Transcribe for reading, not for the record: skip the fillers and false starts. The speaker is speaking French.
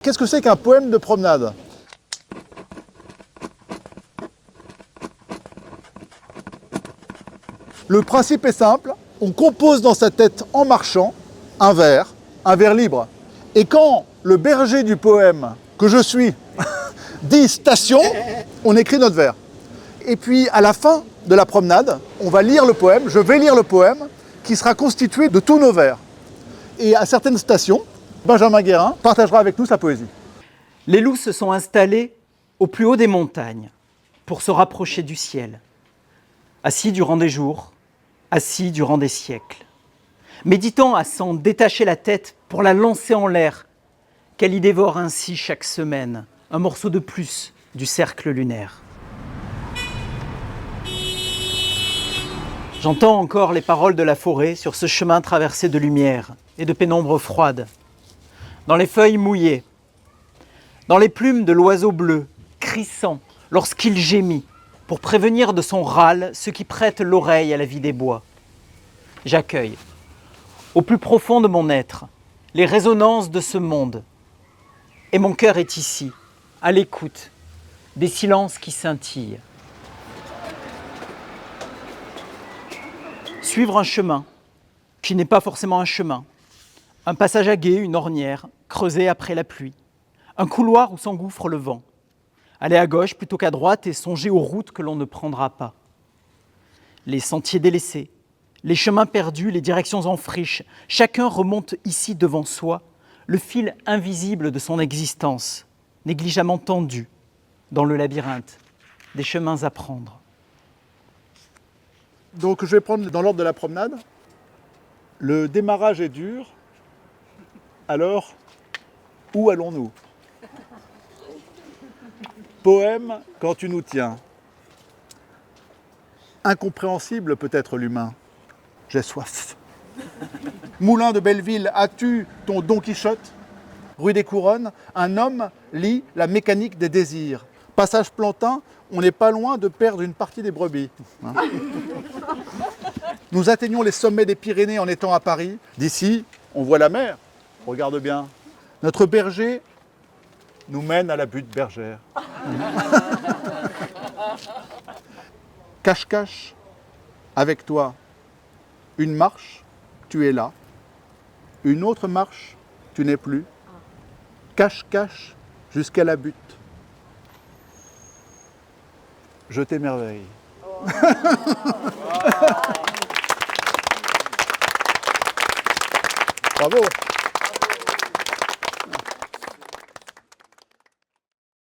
Qu'est-ce que c'est qu'un poème de promenade? Le principe est simple, on compose dans sa tête en marchant un vers libre. Et quand le berger du poème que je suis dit station, on écrit notre vers. Et puis à la fin de la promenade, on va lire le poème, je vais lire le poème qui sera constitué de tous nos vers. Et à certaines stations, Benjamin Guérin partagera avec nous sa poésie. Les loups se sont installés au plus haut des montagnes pour se rapprocher du ciel, assis durant des jours, assis durant des siècles, méditant à s'en détacher la tête pour la lancer en l'air, qu'elle y dévore ainsi chaque semaine un morceau de plus du cercle lunaire. J'entends encore les paroles de la forêt sur ce chemin traversé de lumière et de pénombre froide, dans les feuilles mouillées, dans les plumes de l'oiseau bleu, crissant lorsqu'il gémit, pour prévenir de son râle ceux qui prêtent l'oreille à la vie des bois. J'accueille, au plus profond de mon être, les résonances de ce monde. Et mon cœur est ici, à l'écoute des silences qui scintillent. Suivre un chemin qui n'est pas forcément un chemin, un passage à gué, une ornière, creusée après la pluie, un couloir où s'engouffre le vent. Aller à gauche plutôt qu'à droite et songer aux routes que l'on ne prendra pas. Les sentiers délaissés, les chemins perdus, les directions en friche, chacun remonte ici devant soi le fil invisible de son existence, négligemment tendu dans le labyrinthe des chemins à prendre. Donc je vais prendre dans l'ordre de la promenade. Le démarrage est dur, alors où allons-nous? Poème quand tu nous tiens. Incompréhensible peut-être l'humain. J'ai soif. Moulin de Belleville, as-tu ton Don Quichotte? Rue des Couronnes, un homme lit la mécanique des désirs. Passage Plantin, on n'est pas loin de perdre une partie des brebis. Nous atteignons les sommets des Pyrénées en étant à Paris. D'ici, on voit la mer. Regarde bien. Notre berger nous mène à la butte bergère. Cache-cache, avec toi, une marche, tu es là. Une autre marche, tu n'es plus. Cache-cache jusqu'à la butte. Je t'émerveille. Bravo.